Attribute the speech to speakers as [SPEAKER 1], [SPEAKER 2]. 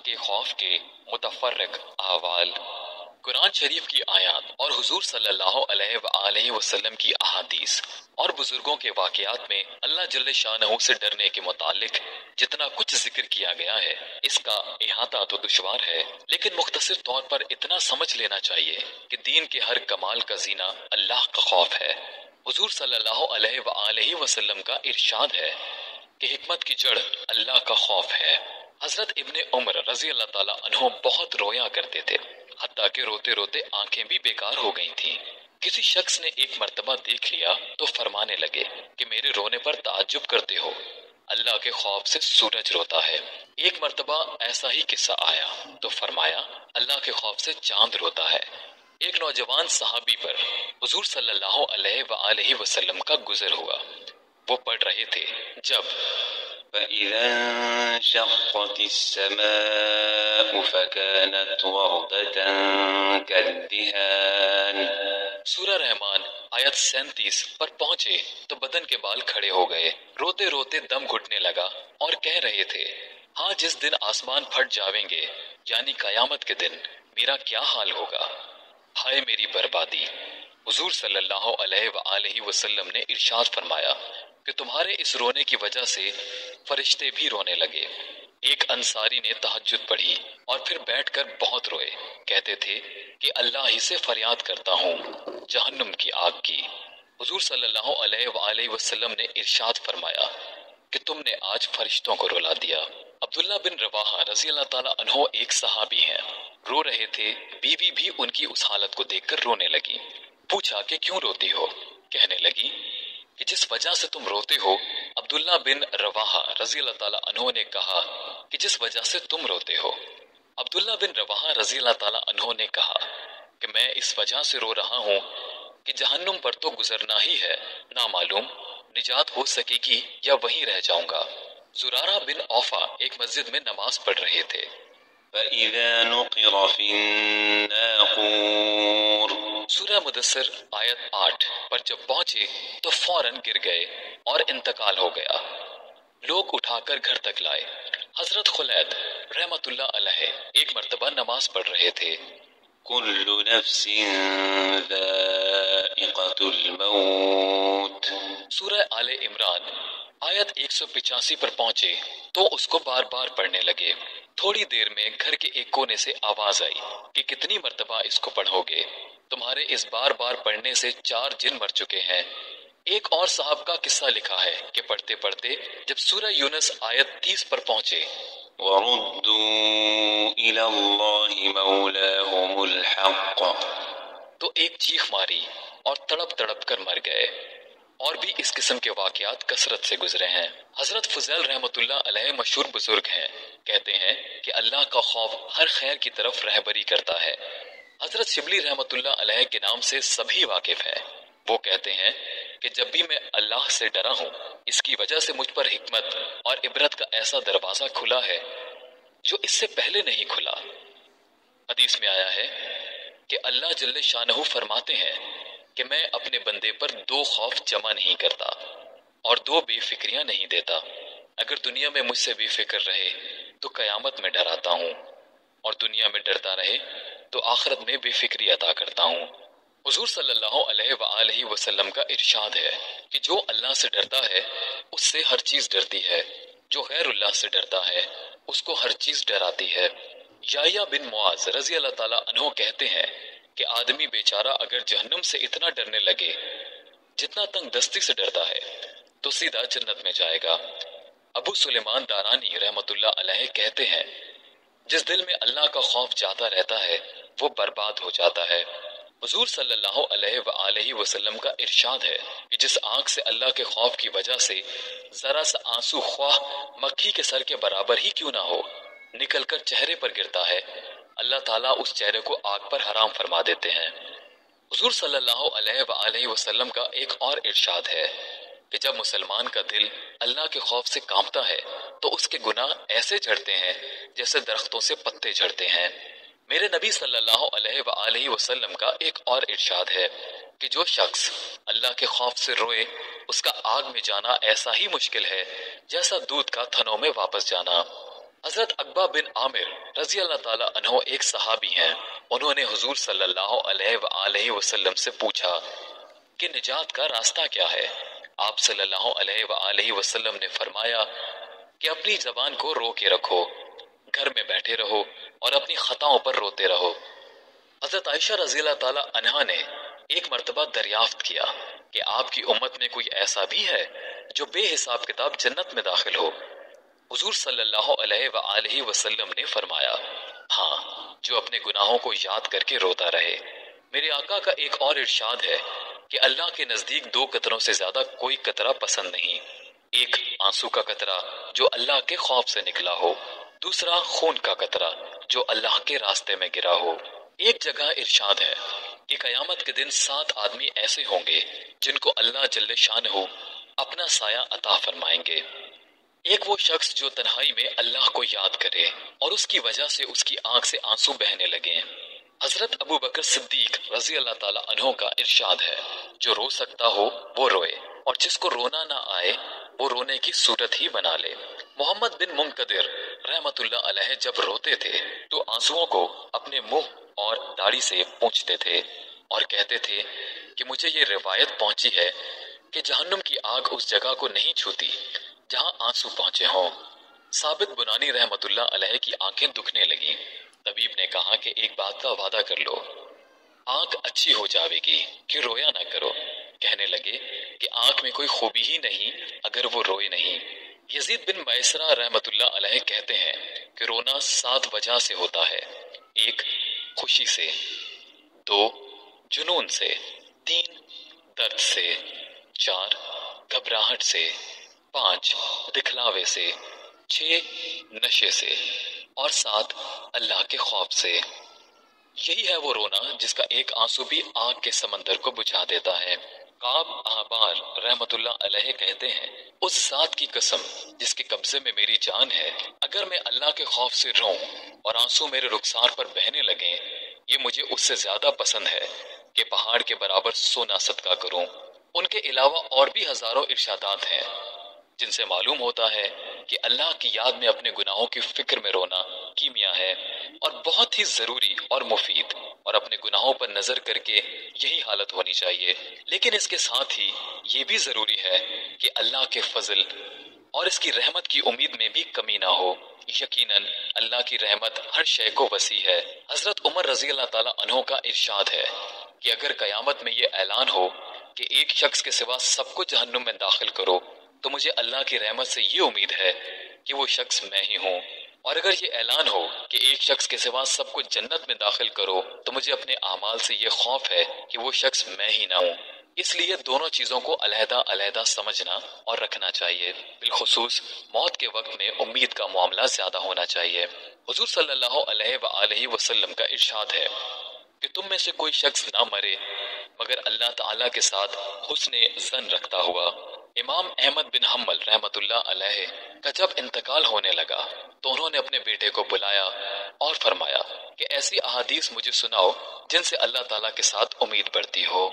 [SPEAKER 1] کے خوف کے متفرق احوال، قرآن شریف کی آیات اور حضور صلی اللہ علیہ وآلہ وسلم کی احادیث اور بزرگوں کے واقعات میں اللہ جل شانہ سے ڈرنے کے متعلق جتنا کچھ ذکر کیا گیا ہے اس کا احاطہ تو دشوار ہے، لیکن مختصر طور پر اتنا سمجھ لینا چاہیے کہ دین کے ہر کمال کا زینہ اللہ کا خوف ہے۔ حضور صلی اللہ علیہ وآلہ وسلم کا ارشاد ہے کہ حکمت کی جڑ اللہ کا خوف ہے۔ حضرت ابن عمر رضی اللہ تعالیٰ عنہ بہت رویا کرتے تھے، حتیٰ کہ روتے روتے آنکھیں بھی بیکار ہو گئی تھیں۔ کسی شخص نے ایک مرتبہ دیکھ لیا تو فرمانے لگے کہ میرے رونے پر تعجب کرتے ہو، اللہ کے خوف سے سورج روتا ہے۔ ایک مرتبہ ایسا ہی قصہ آیا تو فرمایا اللہ کے خوف سے چاند روتا ہے۔ ایک نوجوان صحابی پر حضور صلی اللہ علیہ وآلہ وسلم کا گزر ہوا۔ وہ پڑھ رہے تھے جب
[SPEAKER 2] فَإِذَا انشَقَّتِ السَّمَاءُ فَكَانَتْ وَرْدَةً كَالدِّهَانِ،
[SPEAKER 1] سورہ رحمان آیت 37 پر پہنچے تو بدن کے بال کھڑے ہو گئے، روتے روتے دم گھٹنے لگا اور کہہ رہے تھے، ہاں جس دن آسمان پھٹ جاویں گے یعنی قیامت کے دن میرا کیا حال ہوگا، ہائے میری بربادی۔ حضور صلی اللہ علیہ وآلہ وسلم نے ارشاد فرمایا کہ تمہارے اس رونے کی وجہ سے فرشتے بھی رونے لگے۔ ایک انصاری نے تہجد پڑھی اور پھر بیٹھ کر بہت روئے، کہتے تھے کہ اللہ ہی سے فریاد کرتا ہوں جہنم کی آگ کی۔ حضور صلی اللہ علیہ وآلہ وسلم نے ارشاد فرمایا کہ تم نے آج فرشتوں کو رلا دیا۔ عبداللہ بن رواحہ رضی اللہ تعالیٰ عنہ ایک صحابی ہیں، رو رہے تھے، بیوی بھی ان کی اس حالت کو دیکھ کر رونے لگی۔ پوچھا کہ کیوں روتی ہو؟ کہنے لگی کہ جس وجہ سے تم روتے ہو۔ عبداللہ بن رواحہ رضی اللہ تعالیٰ عنہ نے کہا کہ جس وجہ سے تم روتے ہو۔ عبداللہ بن رواحہ رضی اللہ تعالیٰ عنہ نے کہا کہ میں اس وجہ سے رو رہا ہوں کہ جہنم پر تو گزرنا ہی ہے، نامعلوم نجات ہو سکے گی یا وہیں رہ جاؤں گا۔ زرارہ بن اوفا ایک مسجد میں نماز پڑھ رہے تھے۔
[SPEAKER 2] فَإِذَا نُقِرَ فِي النَّاقُورِ،
[SPEAKER 1] سورہ مدثر آیت 8 پر جب پہنچے تو فوراً گر گئے اور انتقال ہو گیا۔ لوگ اٹھا کر گھر تک لائے۔ حضرت خلید رحمت اللہ علیہ ایک مرتبہ نماز پڑھ رہے تھے۔
[SPEAKER 2] كُلُّ نَفْسٍ ذَائِقَةُ الْمَوْتِ،
[SPEAKER 1] سورہ آل عمران آیت 185 پر پہنچے تو اس کو بار بار پڑھنے لگے۔ تھوڑی دیر میں گھر کے ایک کونے سے آواز آئی کہ کتنی مرتبہ اس کو پڑھو گے، تمہارے اس بار بار پڑھنے سے 4 جن مر چکے ہیں۔ ایک اور صاحب کا قصہ لکھا ہے کہ پڑھتے پڑھتے جب سورہ یونس آیت 30 پر پہنچے
[SPEAKER 2] وَرُدُّوا إِلَى اللَّهِ مَوْلَاهُمُ الْحَقِّ،
[SPEAKER 1] تو ایک چیخ ماری اور تڑپ تڑپ کر مر گئے۔ اور بھی اس قسم کے واقعات کثرت سے گزرے ہیں۔ حضرت فضیل رحمت اللہ علیہ مشہور بزرگ ہیں، کہتے ہیں کہ اللہ کا خوف ہر خیر کی طرف رہبری کرتا ہے۔ حضرت شبلی رحمت اللہ علیہ کے نام سے سبھی واقف ہیں۔ وہ کہتے ہیں کہ جب بھی میں اللہ سے ڈرا ہوں اس کی وجہ سے مجھ پر حکمت اور عبرت کا ایسا دروازہ کھلا ہے جو اس سے پہلے نہیں کھلا۔ حدیث میں آیا ہے کہ اللہ جل شانہ فرماتے ہیں کہ میں اپنے بندے پر 2 خوف جمع نہیں کرتا اور 2 بے فکریاں نہیں دیتا۔ اگر دنیا میں مجھ سے بے فکر رہے تو قیامت میں ڈراتا ہوں، اور دنیا میں ڈرتا رہے تو آخرت میں بے فکری عطا کرتا ہوں۔ حضور صلی اللہ علیہ وآلہ وسلم کا ارشاد ہے کہ جو اللہ سے ڈرتا ہے اس سے ہر چیز ڈرتی ہے، جو غیر اللہ سے ڈرتا ہے اس کو ہر چیز ڈراتی ہے۔ یحییٰ بن معاذ رضی اللہ تعالیٰ عنہ کہتے ہیں کہ آدمی بیچارہ اگر جہنم سے اتنا ڈرنے لگے جتنا تنگ دستی سے ڈرتا ہے تو سیدھا جنت میں جائے گا۔ ابو سلیمان دارانی رحمت اللہ علیہ کہتے ہیں جس دل میں اللہ کا خوف جاتا رہتا ہے وہ برباد ہو جاتا ہے۔ حضور صلی اللہ علیہ وآلہ وسلم کا ارشاد ہے کہ جس آنکھ سے اللہ کے خوف کی وجہ سے ذرا سا آنسو خواہ مکھی کے سر کے برابر ہی کیوں نہ ہو نکل کر چہرے پر گرتا ہے، اللہ تعالیٰ اس چہرے کو آگ پر حرام فرما دیتے ہیں۔ حضور صلی اللہ علیہ وآلہ وسلم کا ایک اور ارشاد ہے کہ جب مسلمان کا دل اللہ کے خوف سے کانپتا ہے تو اس کے گناہ ایسے جھڑتے ہیں جیسے درختوں سے پتے جھڑتے ہیں۔ میرے نبی صلی اللہ علیہ وآلہ وسلم کا ایک اور ارشاد ہے کہ جو شخص اللہ کے خوف سے روئے اس کا آگ میں جانا ایسا ہی مشکل ہے جیسا دودھ کا تھنوں میں واپس جانا۔ حضرت عقبہ بن عامر رضی اللہ تعالیٰ عنہ ایک صحابی ہیں. انہوں نے حضور صلی اللہ علیہ وآلہ وسلم سے پوچھا کہ نجات کا راستہ کیا ہے؟ آپ صلی اللہ علیہ وآلہ وسلم نے فرمایا کہ اپنی زبان کو رو کے رکھو، گھر میں بیٹھے رہو اور اپنی خطاؤں پر روتے رہو. حضرت عائشہ رضی اللہ تعالیٰ عنہا نے ایک مرتبہ دریافت کیا کہ آپ کی امت میں کوئی ایسا بھی ہے جو بے حساب کتاب جنت میں داخل ہو؟ حضور صلی اللہ علیہ وآلہ وسلم نے فرمایا، ہاں، جو اپنے گناہوں کو یاد کر کے روتا رہے. میرے آقا کا ایک اور ارشاد ہے کہ اللہ کے نزدیک دو قطروں سے زیادہ کوئی قطرہ پسند نہیں. ایک آنسو کا قطرہ جو اللہ کے خوف سے نکلا ہو، دوسرا خون کا قطرہ جو اللہ کے راستے میں گرا ہو. ایک جگہ ارشاد ہے کہ قیامت کے دن 7 آدمی ایسے ہوں گے جن کو اللہ جل شانہ اپنا سایہ عطا فرمائیں گے. ایک وہ شخص جو تنہائی میں اللہ کو یاد کرے اور اس کی وجہ سے اس کی آنکھ سے آنسو بہنے لگیں. حضرت ابو بکر صدیق رضی اللہ تعالیٰ عنہ کا ارشاد ہے، جو رو سکتا ہو وہ روئے اور جس کو رونا نہ آئے وہ رونے کی صورت ہی بنا لے. محمد بن منقدر رحمت اللہ علیہ جب روتے تھے تو آنسوؤں کو اپنے منہ اور داڑھی سے پونچھتے تھے اور کہتے تھے کہ مجھے یہ روایت پہنچی ہے کہ جہنم کی آگ اس جگہ کو نہیں چھوتی جہاں آنسو پہنچے ہوں. ثابت بنانی رحمت اللہ علیہ کی آنکھیں دکھنے لگیں. طبیب نے کہا کہ ایک بات کا وعدہ کر لو، آنکھ اچھی ہو جاوے گی کہ رویا نہ کرو. کہنے لگے کہ آنکھ میں کوئی خوبی ہی نہیں اگر وہ روئے نہیں. یزید بن میسرہ رحمت اللہ علیہ کہتے ہیں کہ رونا 7 وجہ سے ہوتا ہے: 1 خوشی سے، 2 جنون سے، 3 درد سے، 4 گھبراہٹ سے، 5 دکھلاوے سے، 6 نشے سے اور 7 اللہ کے خوف سے. یہی ہے وہ رونا جس کا ایک آنسو بھی آگ کے سمندر کو بجھا دیتا ہے. کعب احبار رحمت اللہ علیہ کہتے ہیں، اس ذات کی قسم جس کے قبضے میں میری جان ہے، اگر میں اللہ کے خوف سے روں اور آنسو میرے رخسار پر بہنے لگیں، یہ مجھے اس سے زیادہ پسند ہے کہ پہاڑ کے برابر سونا صدقہ کروں. ان کے علاوہ اور بھی ہزاروں ارشادات ہیں جن سے معلوم ہوتا ہے کہ اللہ کی یاد میں اپنے گناہوں کی فکر میں رونا کیمیا ہے اور بہت ہی ضروری اور مفید، اور اپنے گناہوں پر نظر کر کے یہی حالت ہونی چاہیے. لیکن اس کے ساتھ ہی یہ بھی ضروری ہے کہ اللہ کے فضل اور اس کی رحمت کی امید میں بھی کمی نہ ہو. یقیناً اللہ کی رحمت ہر شے کو وسیع ہے. حضرت عمر رضی اللہ تعالیٰ عنہ کا ارشاد ہے کہ اگر قیامت میں یہ اعلان ہو کہ ایک شخص کے سوا سب کو جہنم میں داخل کرو تو مجھے اللہ کی رحمت سے یہ امید ہے کہ وہ شخص میں ہی ہوں، اور اگر یہ اعلان ہو کہ ایک شخص کے سوا سب کو جنت میں داخل کرو تو مجھے اپنے اعمال سے یہ خوف ہے کہ وہ شخص میں ہی نہ ہوں. اس لیے دونوں چیزوں کو علیحدہ علیحدہ سمجھنا اور رکھنا چاہیے. بالخصوص موت کے وقت میں امید کا معاملہ زیادہ ہونا چاہیے. حضور صلی اللہ علیہ وآلہ وسلم کا ارشاد ہے کہ تم میں سے کوئی شخص نہ مرے مگر اللہ تعالیٰ کے ساتھ حسن ظن رکھتا ہوا. امام احمد بن حنبل رحمت اللہ علیہ کا جب انتقال ہونے لگا تو انہوں نے اپنے بیٹے کو بلایا اور فرمایا کہ ایسی احادیث مجھے سناؤ جن سے اللہ تعالیٰ کے ساتھ امید بڑھتی ہو.